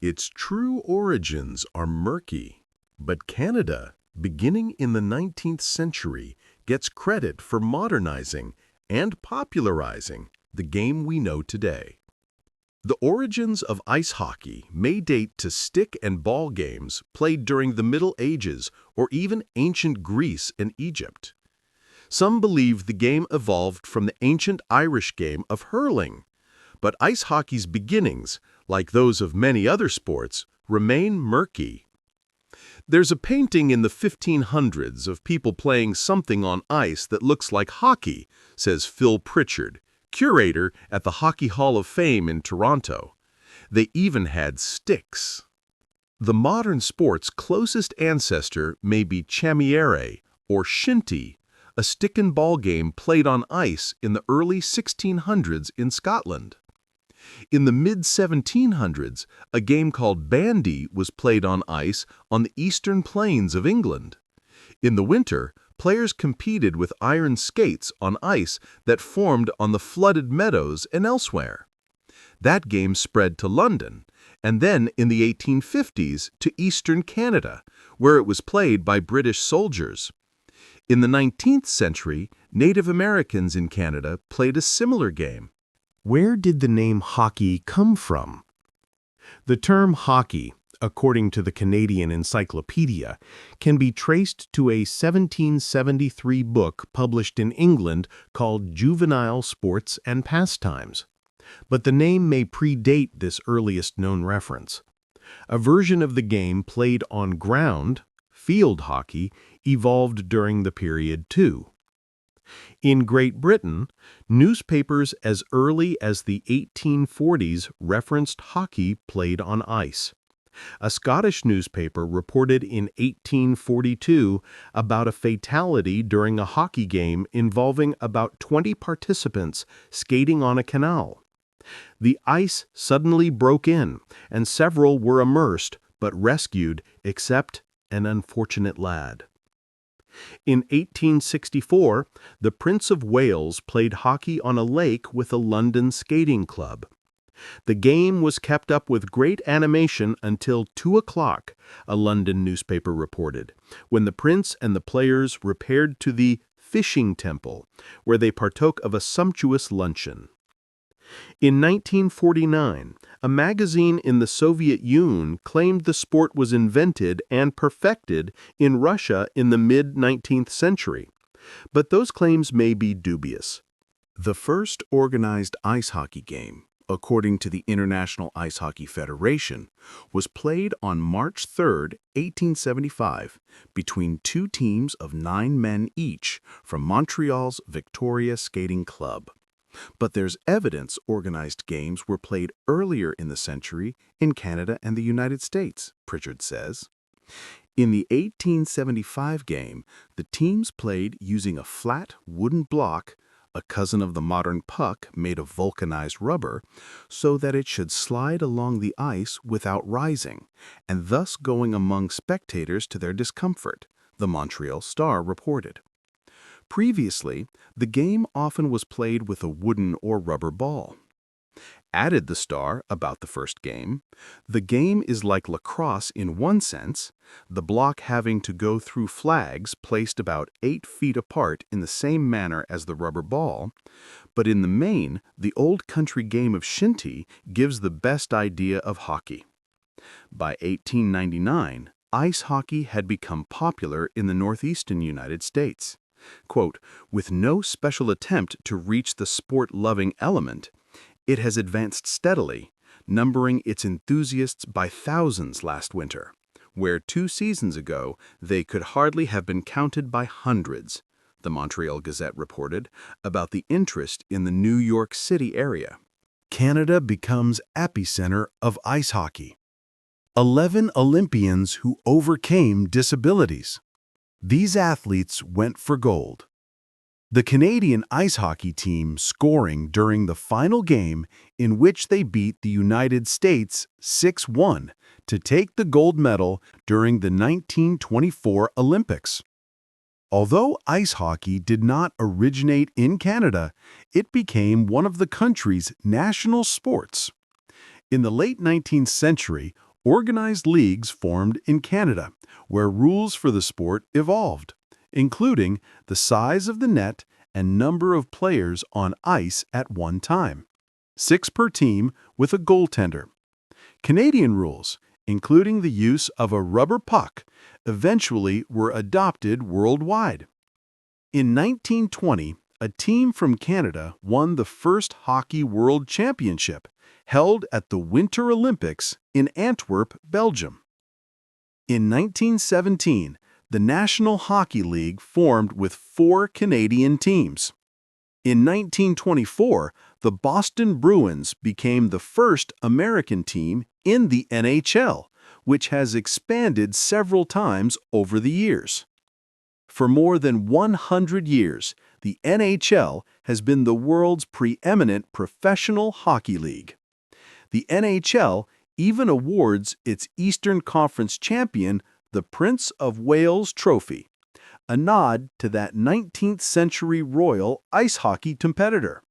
Its true origins are murky, but Canada, beginning in the 19th century, gets credit for modernizing and popularizing the game we know today. The origins of ice hockey may date to stick and ball games played during the Middle Ages or even ancient Greece and Egypt. Some believe the game evolved from the ancient Irish game of hurling, but ice hockey's beginnings, like those of many other sports, remain murky. There's a painting in the 1500s of people playing something on ice that looks like hockey, says Phil Pritchard, curator at the Hockey Hall of Fame in Toronto. They even had sticks. The modern sport's closest ancestor may be chamiere, or shinty, a stick and ball game played on ice in the early 1600s in Scotland. In the mid-1700s, a game called bandy was played on ice on the eastern plains of England. In the winter, players competed with iron skates on ice that formed on the flooded meadows and elsewhere. That game spread to London, and then in the 1850s to eastern Canada, where it was played by British soldiers. In the 19th century, Native Americans in Canada played a similar game. Where did the name hockey come from? The term hockey, according to the Canadian Encyclopedia, can be traced to a 1773 book published in England called Juvenile Sports and Pastimes. But the name may predate this earliest known reference. A version of the game played on ground, field hockey, evolved during the period too. In Great Britain, newspapers as early as the 1840s referenced hockey played on ice. A Scottish newspaper reported in 1842 about a fatality during a hockey game involving about 20 participants skating on a canal. The ice suddenly broke in, and several were immersed but rescued except an unfortunate lad. In 1864, the Prince of Wales played hockey on a lake with a London skating club. The game was kept up with great animation until 2 o'clock, a London newspaper reported, when the prince and the players repaired to the Fishing Temple, where they partook of a sumptuous luncheon. In 1949, a magazine in the Soviet Union claimed the sport was invented and perfected in Russia in the mid-19th century, but those claims may be dubious. The first organized ice hockey game, according to the International Ice Hockey Federation, was played on March 3, 1875, between two teams of 9 men each from Montreal's Victoria Skating Club. But there's evidence organized games were played earlier in the century in Canada and the United States, Pritchard says. In the 1875 game, the teams played using a flat wooden block, a cousin of the modern puck made of vulcanized rubber, so that it should slide along the ice without rising, and thus going among spectators to their discomfort, the Montreal Star reported. Previously, the game often was played with a wooden or rubber ball. Added the Star about the first game, the game is like lacrosse in one sense, the block having to go through flags placed about 8 feet apart in the same manner as the rubber ball, but in the main, the old country game of shinty gives the best idea of hockey. By 1899, ice hockey had become popular in the northeastern United States. Quote, with no special attempt to reach the sport-loving element, it has advanced steadily, numbering its enthusiasts by thousands last winter, where 2 seasons ago they could hardly have been counted by hundreds, the Montreal Gazette reported about the interest in the New York City area. Canada becomes epicenter of ice hockey. 11 Olympians who overcame disabilities. These athletes went for gold. The Canadian ice hockey team scoring during the final game in which they beat the United States 6-1 to take the gold medal during the 1924 Olympics. Although ice hockey did not originate in Canada, it became one of the country's national sports. In the late 19th century, Organized leagues formed in Canada, where rules for the sport evolved, including the size of the net and number of players on ice at one time, 6 per team with a goaltender. Canadian rules, including the use of a rubber puck, eventually were adopted worldwide. In 1920, a team from Canada won the first Hockey World Championship, held at the Winter Olympics in Antwerp, Belgium. In 1917, the National Hockey League formed with 4 Canadian teams. In 1924, the Boston Bruins became the first American team in the NHL, which has expanded several times over the years. For more than 100 years, the NHL has been the world's preeminent professional hockey league. The NHL even awards its Eastern Conference champion the Prince of Wales Trophy, a nod to that 19th-century royal ice hockey competitor.